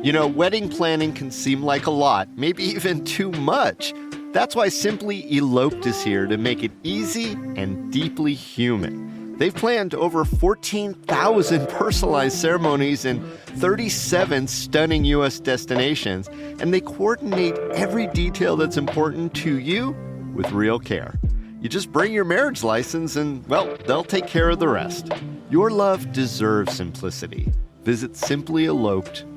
You know, wedding planning can seem like a lot, maybe even too much. That's why Simply Eloped is here to make it easy and deeply human. They've planned over 14,000 personalized ceremonies in 37 stunning U.S. destinations, and they coordinate every detail that's important to you with real care. You just bring your marriage license and, well, they'll take care of the rest. Your love deserves simplicity. Visit simplyeloped.com.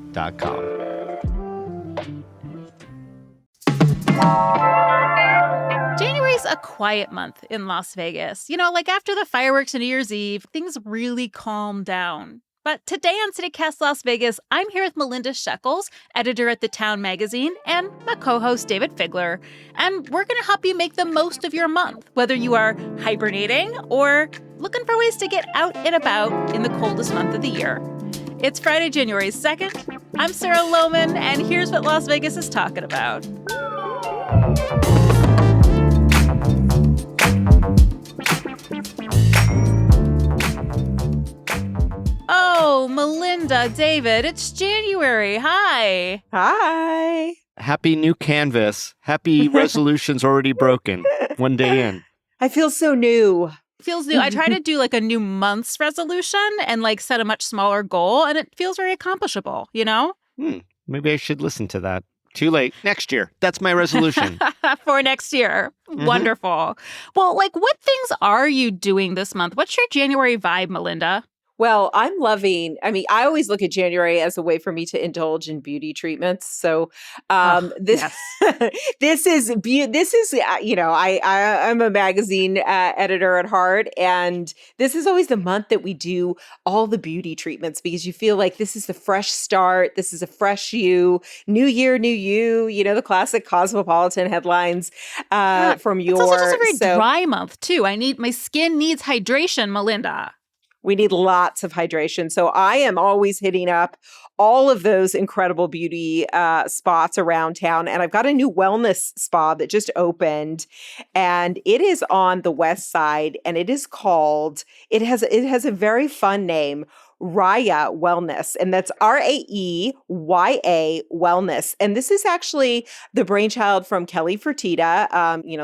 January's a quiet month in Las Vegas. You know, like after the fireworks and New Year's Eve, things really calm down. But today on CityCast Las Vegas, I'm here with Melinda Shekels, editor at The Town magazine, and my co-host David Figler. And we're going to help you make the most of your month, whether you are hibernating or looking for ways to get out and about in the coldest month of the year. It's Friday, January 2nd. I'm Sarah Lohman, and here's what Las Vegas is talking about. Oh, Melinda, David, it's January. Hi. Hi. Happy new canvas. Happy resolutions already broken. One day in. I feel so new. Feels new. I try to do like a new month's resolution and like set a much smaller goal, and it feels very accomplishable, you know? Maybe I should listen to that. Too late. Next year. That's my resolution. For next year. Wonderful. Well, like what things are you doing this month? What's your January vibe, Melinda? Well, I always look at January as a way for me to indulge in beauty treatments. So this is I'm a magazine editor at heart, and this is always the month that we do all the beauty treatments because you feel like this is the fresh start. This is a fresh you, new year, new you. You know, the classic Cosmopolitan headlines from your. It's also just a very dry month too. My skin needs hydration, Melinda. We need lots of hydration. So I am always hitting up all of those incredible beauty spots around town. And I've got a new wellness spa that just opened. And it is on the west side. And it is called, it has a very fun name, Raya Wellness, and that's Raeya Wellness. And this is actually the brainchild from Kelly Fertitta,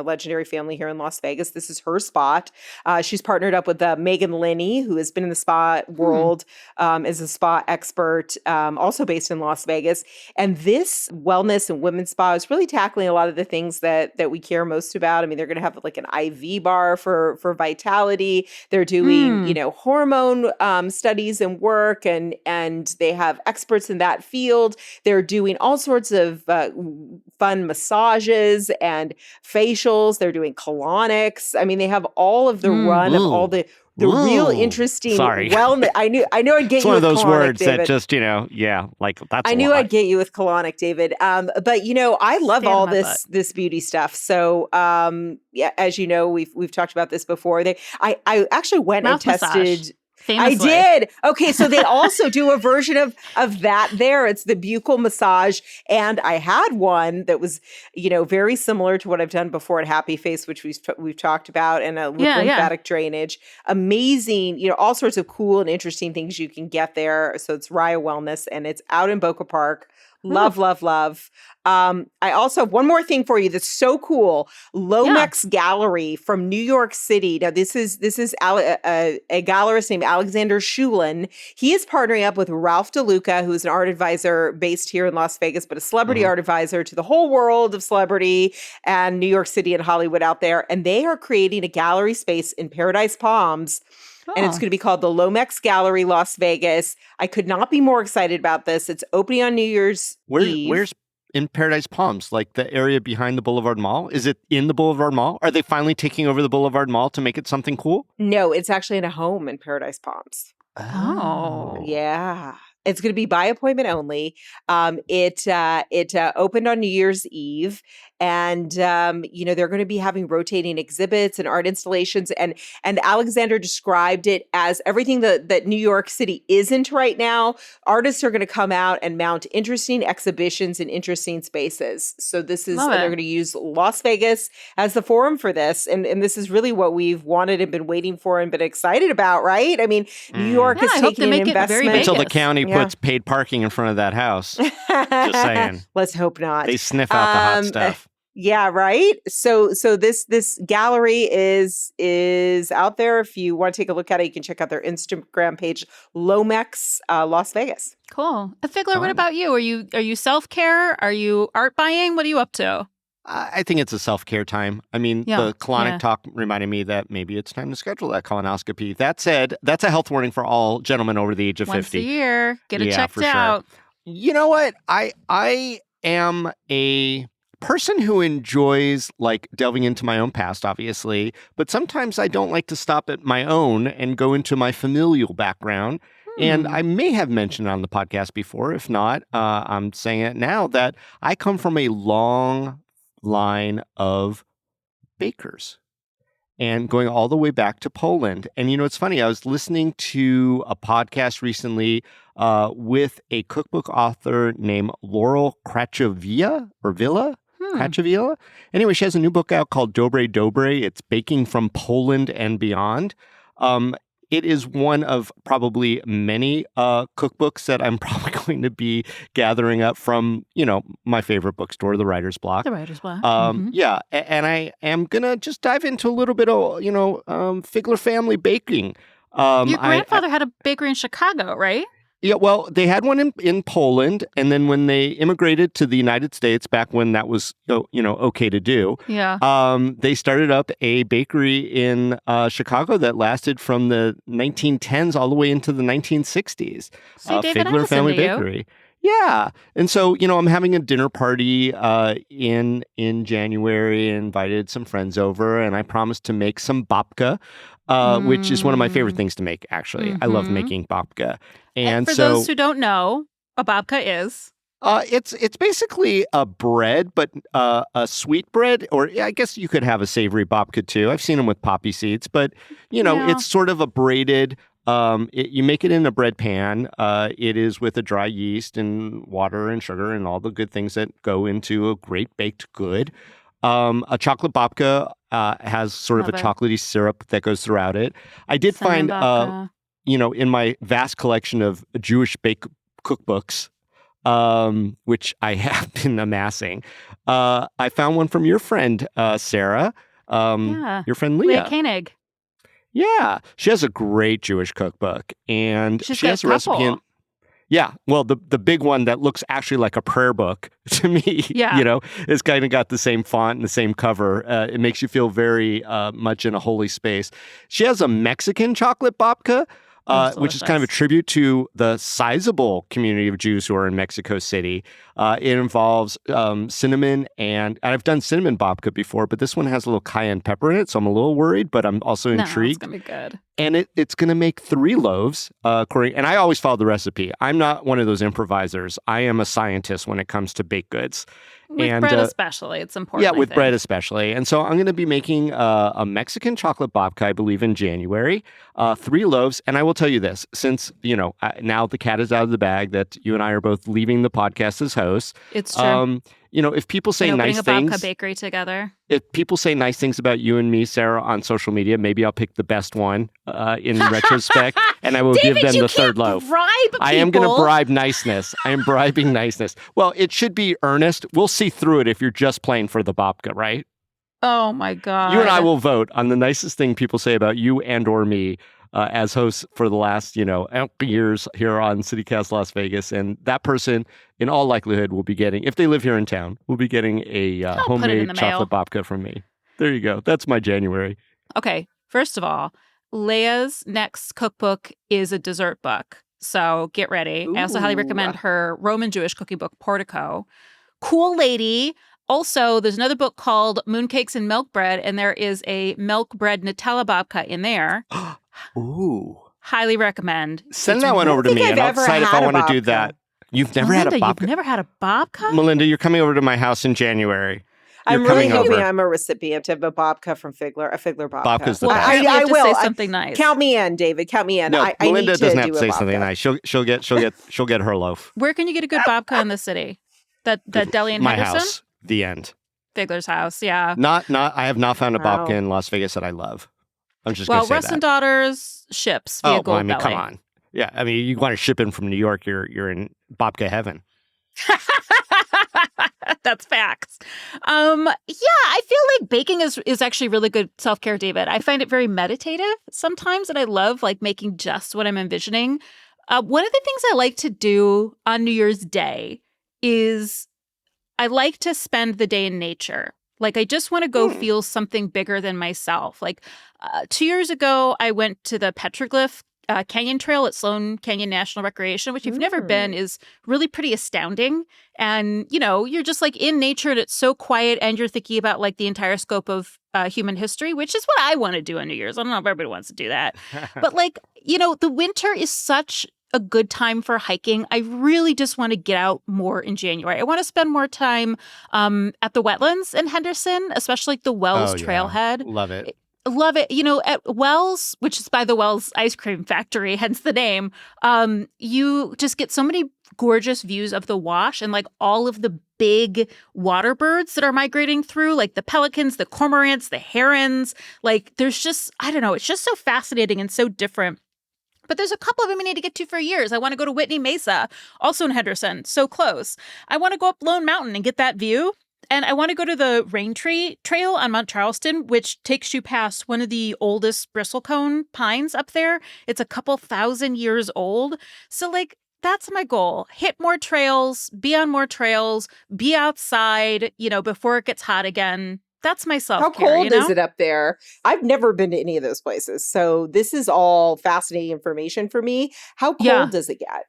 legendary family here in Las Vegas. This is her spot. She's partnered up with Megan Linney, who has been in the spa world as a spa expert, also based in Las Vegas. And this wellness and women's spa is really tackling a lot of the things that we care most about. I mean, they're going to have like an IV bar for vitality. They're doing, hormone studies and work, and they have experts in that field. They're doing all sorts of fun massages and facials. They're doing colonics. I mean, they have all of the run of all the real interesting wellness. I knew I'd get it's you one with of those colonic, words David. that just, that's I knew I'd get you with colonic, David. But I love all this beauty stuff. So as you know, we've talked about this before. I actually went Mouth and tested. Massage. Famously. I did. Okay, so they also do a version of that there. It's the buccal massage. And I had one that was, very similar to what I've done before at Happy Face, which we've talked about, and with lymphatic drainage. Amazing, all sorts of cool and interesting things you can get there. So it's Raya Wellness, and it's out in Boca Park. Love, love, love. I also have one more thing for you that's so cool. Lomex Gallery from New York City. Now, this is a gallerist named Alexander Shulin. He is partnering up with Ralph DeLuca, who's an art advisor based here in Las Vegas, but a celebrity art advisor to the whole world of celebrity and New York City and Hollywood out there. And they are creating a gallery space in Paradise Palms. And it's going to be called the Lomex Gallery Las Vegas. I could not be more excited about this. It's opening on New Year's Eve. Where's in Paradise Palms? Like the area behind the Boulevard Mall? Is it in the Boulevard Mall? Are they finally taking over the Boulevard Mall to make it something cool? No, it's actually in a home in Paradise Palms. Oh. Yeah. It's going to be by appointment only. It opened on New Year's Eve, and they're going to be having rotating exhibits and art installations. And Alexander described it as everything that New York City isn't right now. Artists are going to come out and mount interesting exhibitions in interesting spaces. So this is, and they're going to use Las Vegas as the forum for this. And this is really what we've wanted and been waiting for and been excited about, right? I mean, New York is taking an investment. Until the county puts paid parking in front of that house. Just saying. Let's hope not. They sniff out the hot stuff. Yeah, right. So this gallery is out there. If you want to take a look at it, you can check out their Instagram page, Lomex Las Vegas. Cool. Figler, what about you? Are you self-care? Are you art buying? What are you up to? I think it's a self-care time. I mean, the colonic talk reminded me that maybe it's time to schedule that colonoscopy. That said, that's a health warning for all gentlemen over the age of 50. Once a year. Get it checked out. Sure. You know what? I am a person who enjoys like delving into my own past, obviously, but sometimes I don't like to stop at my own and go into my familial background. And I may have mentioned it on the podcast before. If not, I'm saying it now that I come from a long line of bakers and going all the way back to Poland. And it's funny, I was listening to a podcast recently with a cookbook author named Laurel Krachovia or Villa. Krachovia. Anyway, she has a new book out called Dobre Dobre. It's baking from Poland and beyond. It is one of probably many cookbooks that I'm probably going to be gathering up from, my favorite bookstore, The Writer's Block. The Writer's Block. Yeah, and I am going to just dive into a little bit of, Figler family baking. Your grandfather had a bakery in Chicago, right? Yeah, well, they had one in Poland, and then when they immigrated to the United States, back when that was okay to do, they started up a bakery in Chicago that lasted from the 1910s all the way into the 1960s. See, David, Figler Family Bakery. Yeah, and so I'm having a dinner party in January. Invited some friends over, and I promised to make some babka. Which is one of my favorite things to make, actually. I love making babka. And for those who don't know, a babka is? It's basically a bread, but a sweet bread, or I guess you could have a savory babka too. I've seen them with poppy seeds, but it's sort of a braided. You make it in a bread pan. It is with a dry yeast and water and sugar and all the good things that go into a great baked good. A chocolate babka has sort of a chocolatey syrup that goes throughout it. I did find, in my vast collection of Jewish bake cookbooks, which I have been amassing, I found one from your friend, Sarah, your friend Leah Koenig. Yeah, she has a great Jewish cookbook, and she has a recipe in. Yeah, well, the big one that looks actually like a prayer book to me, it's kind of got the same font and the same cover. It makes you feel very much in a holy space. She has a Mexican chocolate babka, which is kind of a tribute to the sizable community of Jews who are in Mexico City. It involves cinnamon, and I've done cinnamon babka before, but this one has a little cayenne pepper in it, so I'm a little worried, but I'm also intrigued. It's going to be good. And it's going to make 3 loaves, and I always follow the recipe. I'm not one of those improvisers. I am a scientist when it comes to baked goods. With bread especially, it's important. Yeah, with bread especially. And so I'm going to be making a Mexican chocolate babka, I believe, in January, 3 loaves. And I will tell you this, since, now the cat is out of the bag that you and I are both leaving the podcast as hosts. It's true. If people say nice things, babka bakery together. If people say nice things about you and me, Sarah, on social media, maybe I'll pick the best one in retrospect, and I will David, give them the third loaf. Bribe people. I am going to bribe niceness. I am bribing niceness. Well, it should be earnest. We'll see through it if you're just playing for the babka, right? Oh my God! You and I will vote on the nicest thing people say about you and or me. As hosts for the last, years here on CityCast Las Vegas. And that person, in all likelihood, will be getting, if they live here in town, will be getting a homemade chocolate babka from me. There you go. That's my January. Okay. First of all, Leah's next cookbook is a dessert book. So get ready. Ooh. I also highly recommend her Roman Jewish cookie book, Portico. Cool lady. Also, there's another book called Mooncakes and Milk Bread, and there is a milk bread Nutella babka in there. Ooh. Highly recommend. Send that one over to me, and I'll decide if I want to do that. You've never had a babka? You've never had a babka? Melinda, you're coming over to my house in January. I'm really coming hoping over. I'm a recipient of a babka from Figler, a Figler babka. Babka's the Well, best. apparently you have to will. say something nice. Count me in, David. Count me in. No, I Melinda need to doesn't have do to a say babka. something nice. She'll get her loaf. Where can you get a good babka in the city? That deli in My Henderson? house. The end. Figler's house, yeah. Not. I have not found a Wow. babka in Las Vegas that I love. I'm just Well, going to say Russ that. and Daughters ships via Gold well, I mean, Belly. come on. Yeah, I mean, you want to ship in from New York, you're in babka heaven. That's facts. I feel like baking is actually really good self-care, David. I find it very meditative sometimes, and I love like making just what I'm envisioning. One of the things I like to do on New Year's Day is I like to spend the day in nature. Like, I just want to go feel something bigger than myself. Like 2 years ago, I went to the Petroglyph Canyon Trail at Sloan Canyon National Recreation, which if you've never been is really pretty astounding. And, you're just like in nature and it's so quiet and you're thinking about like the entire scope of human history, which is what I want to do on New Year's. I don't know if everybody wants to do that. But like, the winter is such a good time for hiking. I really just want to get out more in January. I want to spend more time at the wetlands in Henderson, especially like the Wells Trailhead. Love it. Love it. At Wells, which is by the Wells Ice Cream Factory, hence the name, you just get so many gorgeous views of the wash and like all of the big water birds that are migrating through, like the pelicans, the cormorants, the herons. Like there's just, I don't know, it's just so fascinating and so different. But there's a couple of them I need to get to for years. I want to go to Whitney Mesa, also in Henderson, so close. I want to go up Lone Mountain and get that view. And I want to go to the Rain Tree Trail on Mount Charleston, which takes you past one of the oldest bristlecone pines up there. It's a couple thousand years old. So, like, that's my goal. Hit more trails, be on more trails, be outside, before it gets hot again. That's my self-care. How cold is it up there? I've never been to any of those places. So this is all fascinating information for me. How cold does it get?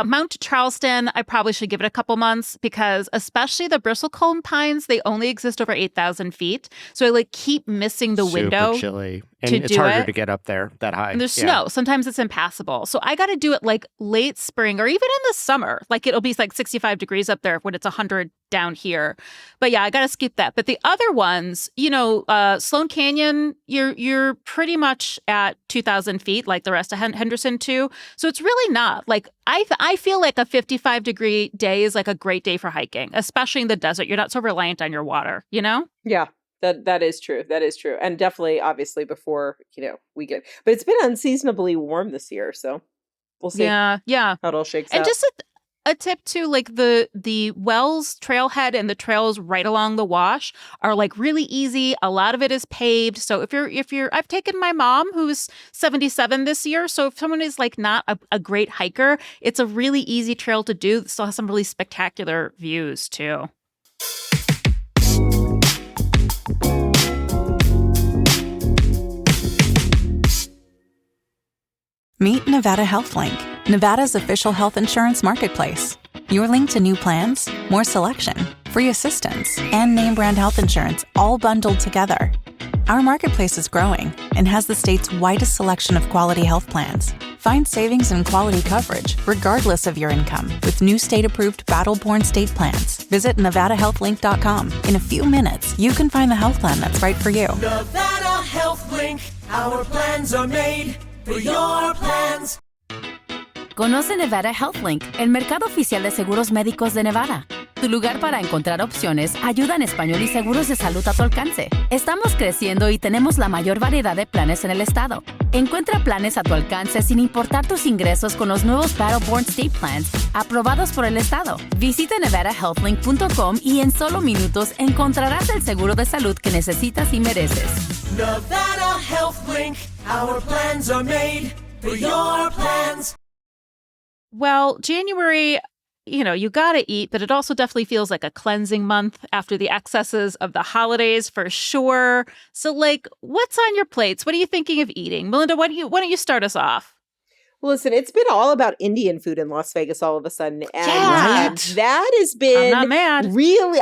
Mount Charleston, I probably should give it a couple months because especially the bristlecone pines, they only exist over 8,000 feet. So I like keep missing the window. Super chilly. And to it's do harder it. to get up there that high. And there's snow. Sometimes it's impassable. So I got to do it like late spring or even in the summer. Like it'll be like 65 degrees up there when it's 100 down here. But yeah, I got to skip that. But the other ones, Sloan Canyon, you're pretty much at 2,000 feet, like the rest of Henderson too. So it's really not like I feel like a 55-degree day is like a great day for hiking, especially in the desert. You're not so reliant on your water, Yeah. That is true. That is true. And definitely, obviously, before, we get, but it's been unseasonably warm this year. So we'll see Yeah. how it all shakes out. And just a tip too, like the Wells Trailhead and the trails right along the wash are like really easy. A lot of it is paved. So if you're, I've taken my mom who's 77 this year. So if someone is like not a great hiker, it's a really easy trail to do. It still has some really spectacular views too. Meet Nevada HealthLink, Nevada's official health insurance marketplace. Your link to new plans, more selection, free assistance, and name brand health insurance all bundled together. Our marketplace is growing and has the state's widest selection of quality health plans. Find savings and quality coverage regardless of your income with new state-approved Battle-Born state plans. Visit NevadaHealthLink.com. In a few minutes, you can find the health plan that's right for you. Nevada HealthLink, our plans are made for your plans. Conoce Nevada HealthLink, el mercado oficial de seguros médicos de Nevada. Tu lugar para encontrar opciones, ayuda en español y seguros de salud a tu alcance. Estamos creciendo y tenemos la mayor variedad de planes en el estado. Encuentra planes a tu alcance sin importar tus ingresos con los nuevos Battle-Born State Plans aprobados por el estado. Visita NevadaHealthLink.com y en solo minutos encontrarás el seguro de salud que necesitas y mereces. Nevada HealthLink, our plans are made for your plans. Well, January, you got to eat, but it also definitely feels like a cleansing month after the excesses of the holidays for sure. So, like, what's on your plates? What are you thinking of eating? Melinda, why don't you start us off? Listen, it's been all about Indian food in Las Vegas all of a sudden. And, Yeah. and that has I'm been not mad.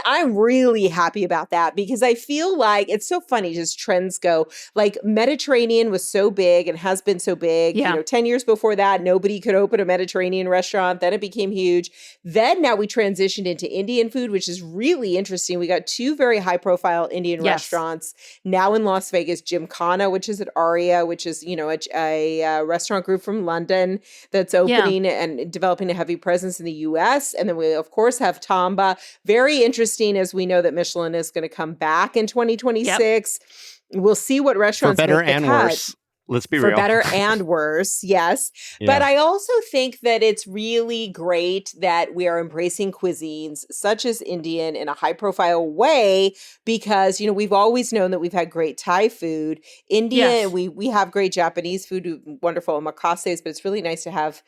I'm really happy about that because I feel like it's so funny, just trends go. Like Mediterranean was so big and has been so big. Yeah. 10 years before that, nobody could open a Mediterranean restaurant. Then it became huge. Then now we transitioned into Indian food, which is really interesting. We got two very high profile Indian Yes. restaurants now in Las Vegas, Gymkhana, which is at Aria, which is, a restaurant group from London that's opening and developing a heavy presence in the US. And then we, of course, have Tamba. Very interesting as we know that Michelin is going to come back in 2026. We'll see what For restaurants better make the and cut. worse. Let's be For real. better and worse, yes. But Yeah. I also think that it's really great that we are embracing cuisines such as Indian in a high profile way because, we've always known that we've had great Thai food. India, Yes. we have great Japanese food, wonderful omakases, but it's really nice to have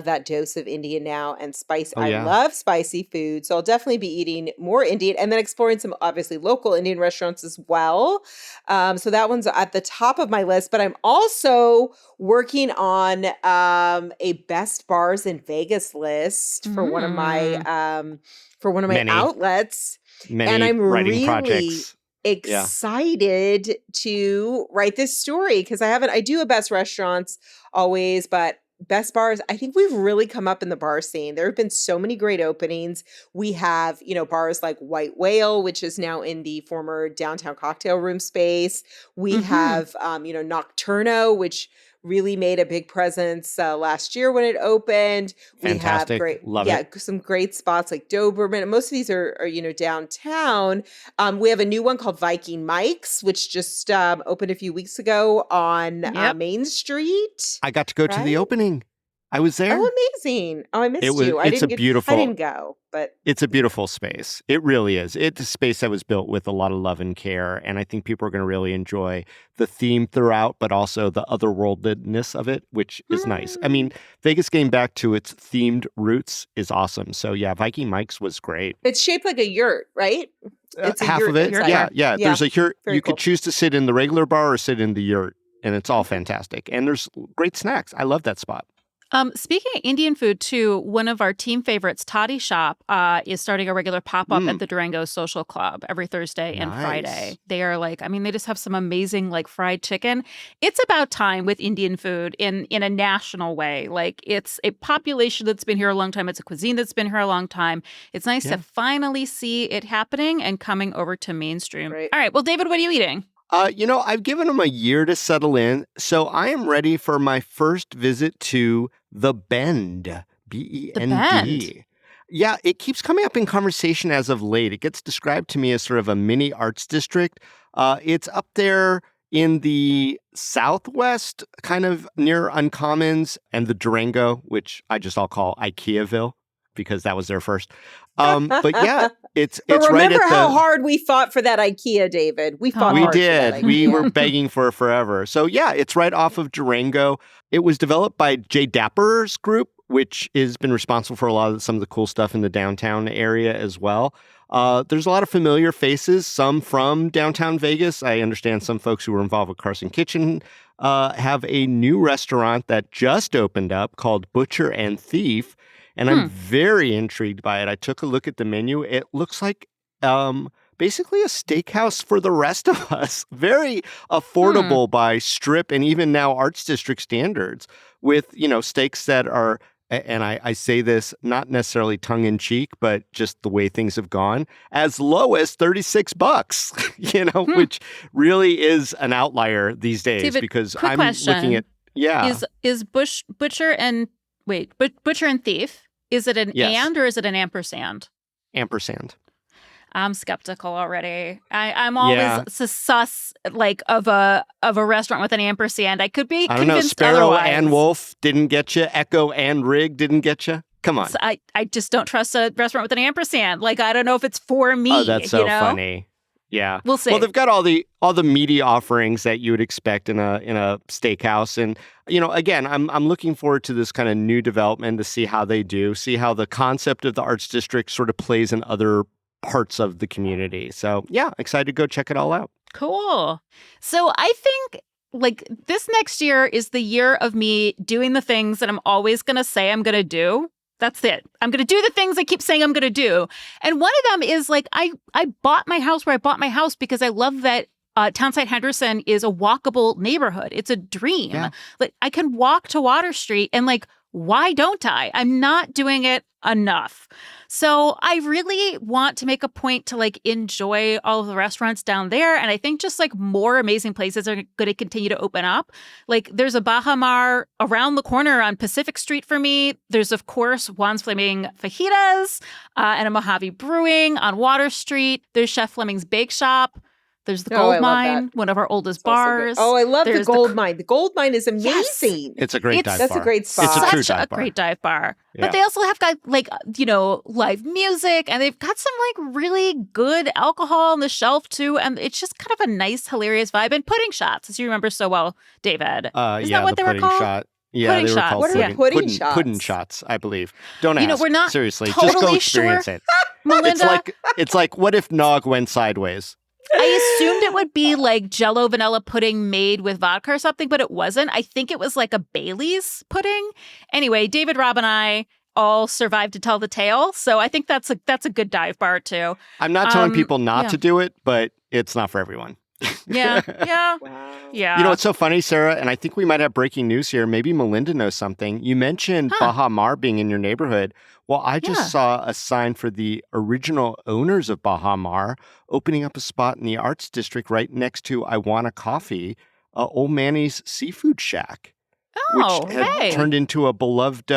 that dose of Indian now and spice. Oh, yeah. I love spicy food, so I'll definitely be eating more Indian and then exploring some obviously local Indian restaurants as well. So that one's at the top of my list, but I'm also working on a best bars in Vegas list for one of my Many. outlets. Many and I'm writing really projects. excited to write this story because I do a best restaurants always, but best bars, I think we've really come up in the bar scene. There have been so many great openings. We have, bars like White Whale, which is now in the former downtown cocktail room space. We have, Nocturno, which really made a big presence last year when it opened. Fantastic. We have Love it. some great spots like Doberman. Most of these are downtown. We have a new one called Viking Mike's, which just opened a few weeks ago on Main Street. I got to go to the Right? opening. I was there. Oh, amazing. Oh, I missed It was- you. it's a beautiful- I didn't go, but It's a beautiful space. It really is. It's a space that was built with a lot of love and care. And I think people are going to really enjoy the theme throughout, but also the otherworldliness of it, which is nice. I mean, Vegas getting back to its themed roots is awesome. So yeah, Viking Mike's was great. it's shaped like a yurt, right? It's a Half yurt of it. inside. Yeah. Yeah. There's a yurt. Very You cool. could choose to sit in the regular bar or sit in the yurt. And it's all fantastic. And there's great snacks. I love that spot. Speaking of Indian food, too, one of our team favorites, Toddy Shop, is starting a regular pop-up at the Durango Social Club every Thursday and Nice. Friday. They are they just have some amazing, fried chicken. It's about time with Indian food in a national way. It's a population that's been here a long time. It's a cuisine that's been here a long time. It's nice to finally see it happening and coming over to mainstream. Right. All right. Well, David, what are you eating? I've given them a year to settle in, so I am ready for my first visit to The Bend, B-E-N-D. The Bend. Yeah, it keeps coming up in conversation as of late. It gets described to me as sort of a mini arts district. It's up there in the southwest, kind of near Uncommons and the Durango, which I'll call IKEAville because that was there first. But yeah, it's But right remember at the... how hard we fought for that IKEA, David. We fought We hard for that did. We IKEA. were begging for it forever. So yeah, it's right off of Durango. It was developed by Jay Dapper's group, which has been responsible for some of the cool stuff in the downtown area as well. There's a lot of familiar faces, some from downtown Vegas. I understand some folks who were involved with Carson Kitchen have a new restaurant that just opened up called Butcher and Thief. And I'm very intrigued by it. I took a look at the menu. It looks like basically a steakhouse for the rest of us. Very affordable by Strip and even now Arts District standards with, steaks that are, and I say this not necessarily tongue in cheek, but just the way things have gone, as low as $36, which really is an outlier these days. David, because quick I'm question. looking at, Is Butcher and Thief, is it an Yes. and or is it an ampersand? ampersand. I'm skeptical already. I'm always Yeah. sus of a restaurant with an ampersand. I could be I don't know. convinced Sparrow otherwise. and Wolf didn't get you. Echo and Rig didn't get you. Come on. So I just don't trust a restaurant with an ampersand. I don't know if it's for me. Oh, that's so you know? funny. Yeah. We'll see. Well, they've got all the meaty offerings that you would expect in a steakhouse. And, again, I'm looking forward to this kind of new development to see how they do, see how the concept of the Arts District sort of plays in other parts of the community. So, yeah, excited to go check it all out. Cool. So I think like this next year is the year of me doing the things that I'm always going to say I'm going to do. That's it. I'm going to do the things I keep saying I'm going to do. And one of them is like, I bought my house where I bought my house because I love that Townside Henderson is a walkable neighborhood. It's a dream. Yeah. Like I can walk to Water Street and like, why don't I? I'm not doing it enough. So I really want to make a point to like enjoy all of the restaurants down there. And I think just like more amazing places are going to continue to open up. Like there's a Baja Mar around the corner on Pacific Street for me. There's, of course, Juan's Flaming Fajitas and a Mojave Brewing on Water Street. There's Chef Fleming's Bake Shop. There's the Gold Mine, one of our oldest bars. Oh, I love the Gold Mine. The Gold Mine is amazing. It's a great dive bar. That's a great spot. It's a true Such dive a bar. great dive bar. Yeah. But they also have got like, you know, live music and they've got some like really good alcohol on the shelf too. And it's just kind of a nice, hilarious vibe. And pudding shots, as you remember so well, David. Is that what the they were pudding called? shot. Yeah, Pudding they were shots. called What are pudding shots? Pudding shots, I believe. Don't ask. You know, we're not seriously. Just go totally experience sure. it. Melinda, It's like what if Nog went sideways? I assumed it would be like Jell-O vanilla pudding made with vodka or something, but it wasn't. I think it was like a Bailey's pudding. Anyway, David, Rob, and I all survived to tell the tale, so I think that's a good dive bar too. I'm not telling people not yeah. to do it, but it's not for everyone. Yeah. Wow. Yeah. You know, it's so funny, Sarah, and I think we might have breaking news here. Maybe Melinda knows something. You mentioned Baja Mar being in your neighborhood. Well, I just saw a sign for the original owners of Baja Mar opening up a spot in the Arts District right next to I Want a Coffee, Old Manny's Seafood Shack, Oh, which had hey. turned into a beloved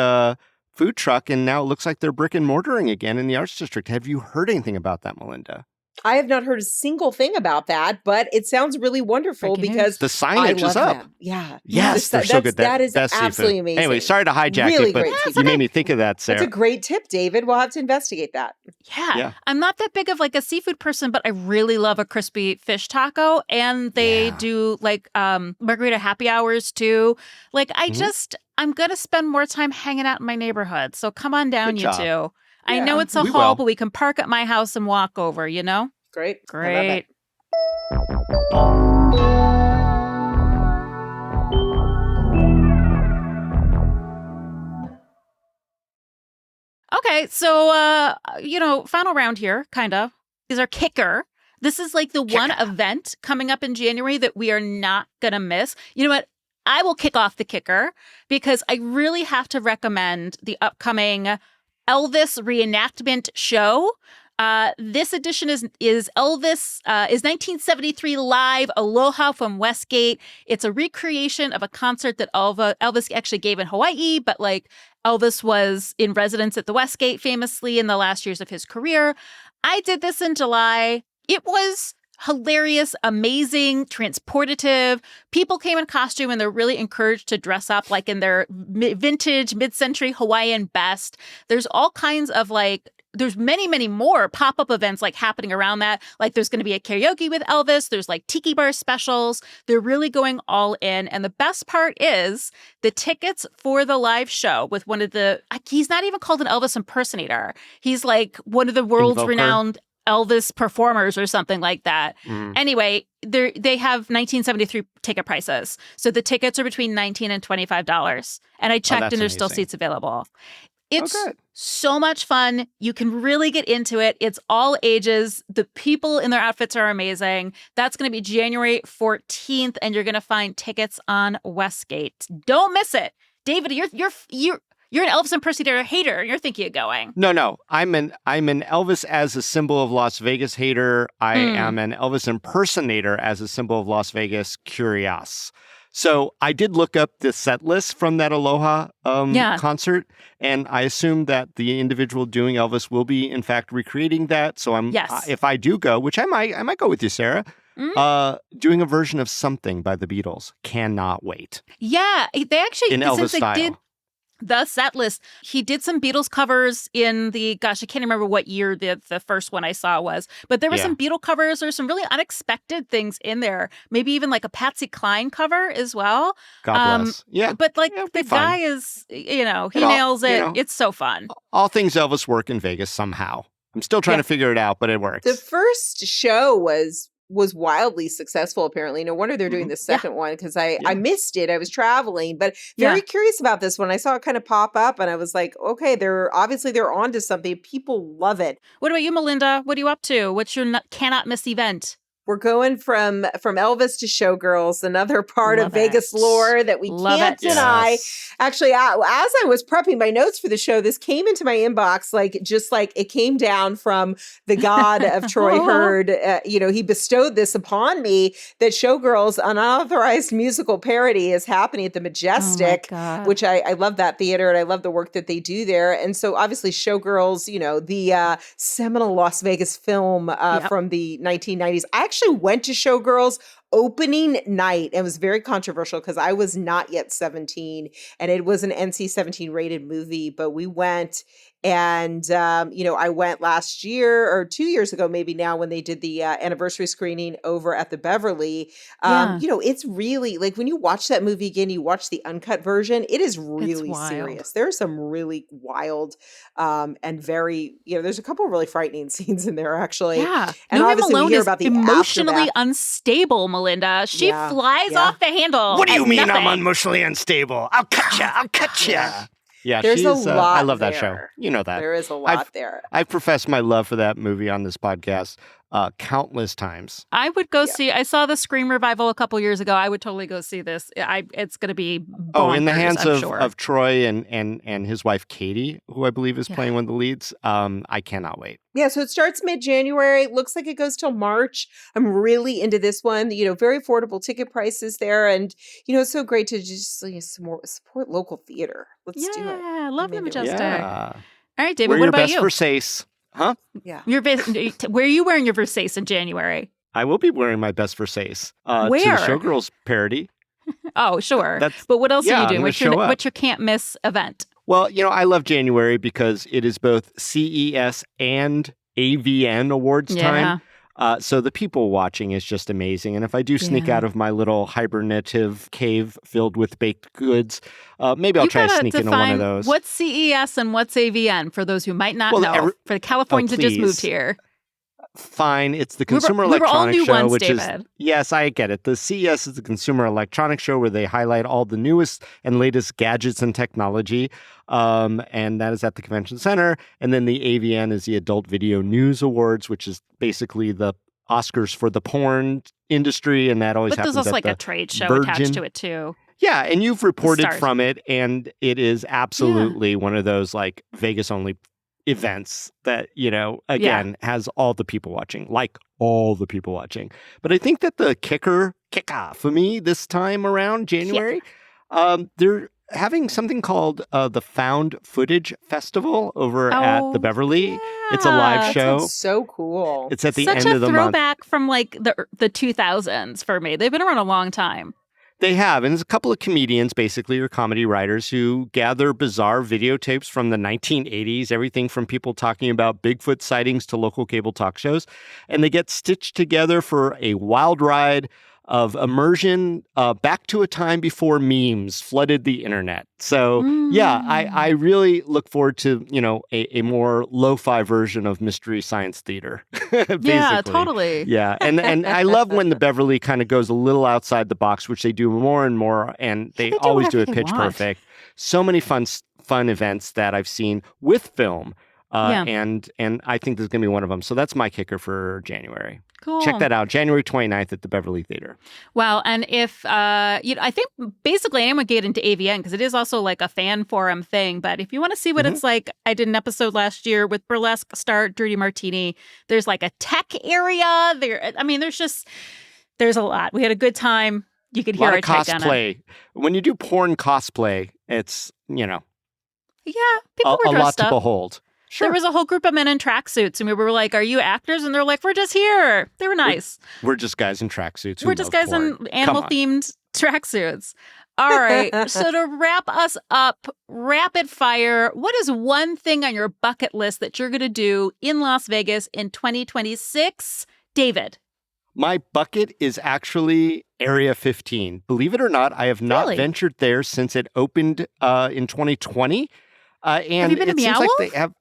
food truck, and now it looks like they're brick and mortaring again in the Arts District. Have you heard anything about that, Melinda? I have not heard a single thing about that, but it sounds really wonderful Breaking because The signage I is love up. them. Yeah. Yes, they're so good. That is best absolutely seafood. amazing. Anyway, sorry to hijack Really it, but great you made me think of that, Sarah. That's a great tip, David. We'll have to investigate that. Yeah. I'm not that big of like a seafood person, but I really love a crispy fish taco. And they do like margarita happy hours too. Like I'm going to spend more time hanging out in my neighborhood. So come on down, Good you job. two. I know it's a we haul, will. but we can park at my house and walk over, you know? Great. I love Great. it. Okay, so final round here, kind of, is our kicker. This is like the one event coming up in January that we are not gonna miss. You know what? I will kick off the kicker because I really have to recommend the upcoming Elvis reenactment show. This edition is Elvis is 1973 live Aloha from Westgate. It's a recreation of a concert that Elvis actually gave in Hawaii, but like Elvis was in residence at the Westgate famously in the last years of his career. I did this in July. It was hilarious, amazing, transportative. People came in costume and they're really encouraged to dress up like in their vintage mid-century Hawaiian best. There's all kinds of there's many, many more pop-up events like happening around that. Like there's going to be a karaoke with Elvis. There's like tiki bar specials. They're really going all in. And the best part is the tickets for the live show with one of he's not even called an Elvis impersonator. He's like one of the world's Invoker. renowned Elvis performers or something like that. Anyway, they have 1973 ticket prices. So the tickets are between $19 and $25. And I checked that's and there's still amazing. seats available. It's good. so much fun. You can really get into it. It's all ages. The people in their outfits are amazing. That's going to be January 14th, and you're going to find tickets on Westgate. Don't miss it. David, you're an Elvis impersonator hater, and you're thinking of going. No. I'm an Elvis as a symbol of Las Vegas hater. I am an Elvis impersonator as a symbol of Las Vegas curious. So I did look up the set list from that Aloha concert, and I assume that the individual doing Elvis will be, in fact, recreating that. So if I do go, which I might go with you, Sarah, doing a version of Something by the Beatles. Cannot wait. Yeah, they actually In Elvis since they style. did the set list. He did some Beatles covers in I can't remember what year the first one I saw was, but there were some Beatle covers. There's some really unexpected things in there. Maybe even like a Patsy Cline cover as well. God bless. Yeah. But like it'll the be fun. guy is, he all- nails it. you know. It's so fun. All things Elvis work in Vegas somehow. I'm still trying to figure it out, but it works. The first show was was wildly successful, apparently. No wonder they're doing the second one, because I missed it. I was traveling, but very curious about this one. I saw it kind of pop up and I was like, okay, they're onto something. People love it. What about you, Melinda? What are you up to? What's your cannot miss event? We're going from Elvis to Showgirls, another part Love of Vegas it. lore that we Love can't it. deny. Yes. Actually, as I was prepping my notes for the show, this came into my inbox just like it came down from the god of Troy Hurd. He bestowed this upon me, that Showgirls, unauthorized musical parody, is happening at the Majestic, which I love that theater and I love the work that they do there. And so obviously Showgirls, the seminal Las Vegas film from the 1990s. I actually went to Showgirls opening night. It was very controversial because I was not yet 17 and it was an NC-17 rated movie, but we went. And, I went last year or 2 years ago, maybe now, when they did the anniversary screening over at the Beverly. It's really like when you watch that movie again, you watch the uncut version, it is really serious. There are some really wild and very, there's a couple of really frightening scenes in there, actually. Yeah. And Nina obviously Malone we hear is about the emotionally aftermath. unstable, Melinda. She flies off the handle. What do you at mean nothing. I'm emotionally unstable? I'll cut you. I'll cut you. Yeah, There's she's, a lot I love that there. show. You know that. There is a lot there. I've professed my love for that movie on this podcast countless times. I would go see. I saw the Scream revival a couple years ago. I would totally go see this. It's going to be bonkers, in the hands I'm of, sure. of Troy and his wife Katie, who I believe is playing one of the leads. I cannot wait. Yeah, so it starts mid-January. Looks like it goes till March. I'm really into this one. Very affordable ticket prices there. And, it's so great to just support local theater. Let's do it. Yeah, love the Majestic. Yeah. All right, David, Wear what your about best you? Versace. Huh? Yeah. Where are you wearing your Versace in January? I will be wearing my best Versace to Where? the Showgirls parody. Oh, sure. That's- But what else yeah, are you I'm doing? gonna What's your, show up. what's your can't miss event? Well, I love January because it is both CES and AVN awards time. So the people watching is just amazing. And if I do sneak out of my little hibernative cave filled with baked goods, maybe I'll try to sneak into one of those. What's CES and what's AVN for those who might not know? For the Californians that just moved please. here. Fine. It's the Consumer we were all Electronics new Show, once, which David. is, yes, I get it. The CES is the Consumer Electronics Show where they highlight all the newest and latest gadgets and technology. And that is at the Convention Center. And then the AVN is the Adult Video News Awards, which is basically the Oscars for the porn industry. And that always But happens there's also at like the a trade show Virgin. attached to it, too. Yeah, and you've reported Stars. from it, and it is absolutely one of those like Vegas-only events that, again, has all the people watching, But I think that the kicker for me this time around January, they're having something called the Found Footage Festival over at the Beverly. It's a live That show. sounds so cool. It's at the Such end a of the month. throwback from like the 2000s for me. They've been around a long time. They have. And there's a couple of comedians, basically, or comedy writers, who gather bizarre videotapes from the 1980s, everything from people talking about Bigfoot sightings to local cable talk shows. And they get stitched together for a wild ride of immersion back to a time before memes flooded the internet. So, I really look forward to, a more lo-fi version of Mystery Science Theater. Basically. Yeah, totally. Yeah, and I love when the Beverly kind of goes a little outside the box, which they do more and more, and they do always do whatever it they pitch want. perfect. So many fun events that I've seen with film, and I think this is going to be one of them. So that's my kicker for January. Cool. Check that out, January 29th at the Beverly Theater. Well, and if, I think basically anyone would get into AVN because it is also like a fan forum thing. But if you want to see what it's like, I did an episode last year with burlesque star Dirty Martini. There's like a tech area there. I mean, there's a lot. We had a good time. You could A hear lot our of take on it. cosplay. When you do porn cosplay, it's, Yeah, people a were lot dressed to up. behold. There was a whole group of men in tracksuits, and we were like, "Are you actors?" And they're like, "We're just here." They were nice. We're just guys in tracksuits. who We're just love guys porn. in animal-themed tracksuits. All right. So to wrap us up, rapid fire, what is one thing on your bucket list that you're going to do in Las Vegas in 2026? David. My bucket is actually Area 15. Believe it or not, I have not Really? ventured there since it opened in 2020. And Have you been to it seems Meow like Wolf? they have.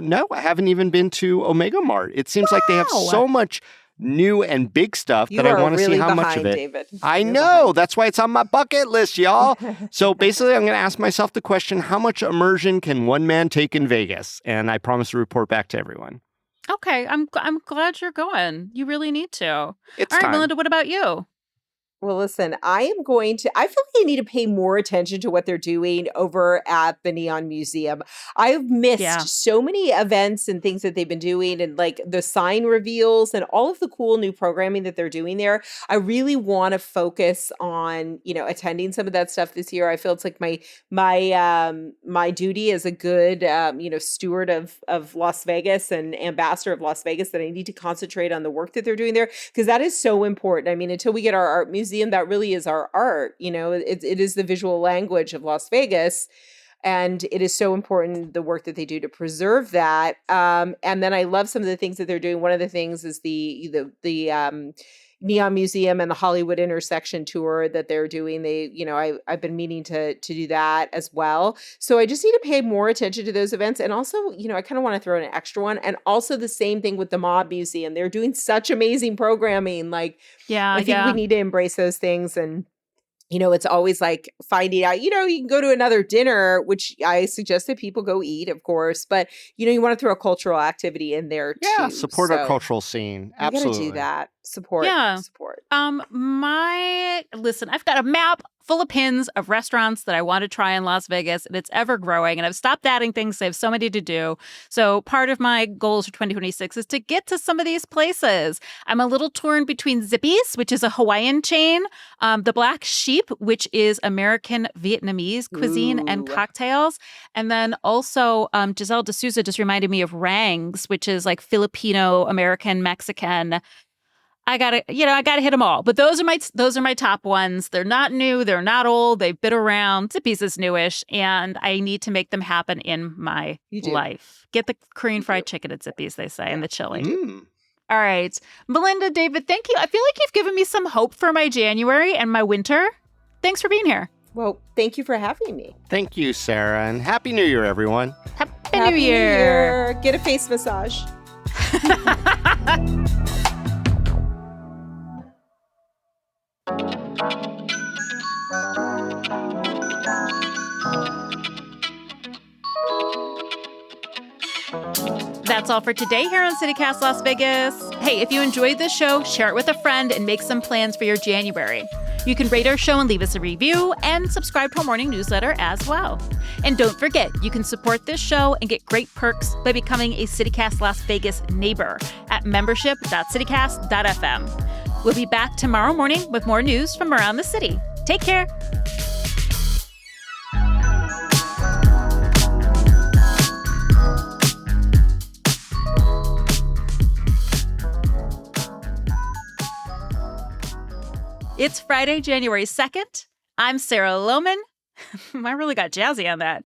No, I haven't even been to Omega Mart. It seems like they have Wow. so much new and big stuff You that I are want to really see how behind, much of it. David. I You're know. behind. That's why it's on my bucket list, y'all. So basically, I'm going to ask myself the question, how much immersion can one man take in Vegas? And I promise to report back to everyone. Okay, I'm glad you're going. You really need to. It's All right, time. Melinda, what about you? Well, listen, I feel like I need to pay more attention to what they're doing over at the Neon Museum. I've missed Yeah. so many events and things that they've been doing and like the sign reveals and all of the cool new programming that they're doing there. I really want to focus on, attending some of that stuff this year. I feel it's like my duty as a good, steward of Las Vegas and ambassador of Las Vegas that I need to concentrate on the work that they're doing there because that is so important. I mean, until we get our art museum, that really is our art. It is the visual language of Las Vegas. And it is so important, the work that they do to preserve that. And then I love some of the things that they're doing. One of the things is the Neon Museum and the Hollywood Intersection tour that they're doing. I've been meaning to do that as well. So I just need to pay more attention to those events. And also, I kind of want to throw in an extra one. And also the same thing with the Mob Museum. They're doing such amazing programming. Like, I think we need to embrace those things. And it's always like finding out, you can go to another dinner, which I suggest that people go eat, of course. But, you want to throw a cultural activity in there too. Yeah, support our cultural scene. Absolutely. You got to do that. Support. Listen, I've got a map full of pins of restaurants that I want to try in Las Vegas, and it's ever growing. And I've stopped adding things. I have so many to do. So part of my goals for 2026 is to get to some of these places. I'm a little torn between Zippy's, which is a Hawaiian chain, the Black Sheep, which is American Vietnamese cuisine and cocktails, and then also Giselle D'Souza just reminded me of Rangs, which is like Filipino American Mexican. I gotta hit them all. But those are my top ones. They're not new. They're not old. They've been around. Zippy's is newish, and I need to make them happen in my life. Get the Korean fried chicken at Zippy's, they say, and the chili. All right, Melinda, David, thank you. I feel like you've given me some hope for my January and my winter. Thanks for being here. Well, thank you for having me. Thank you, Sarah, and Happy New Year, everyone. Happy New Year. Get a face massage. That's all for today here on CityCast Las Vegas. Hey, if you enjoyed this show, share it with a friend and make some plans for your January. You can rate our show and leave us a review and subscribe to our morning newsletter as well. And don't forget, you can support this show and get great perks by becoming a CityCast Las Vegas neighbor at membership.citycast.fm. We'll be back tomorrow morning with more news from around the city. Take care. It's Friday, January 2nd. I'm Sarah Lohman. I really got jazzy on that.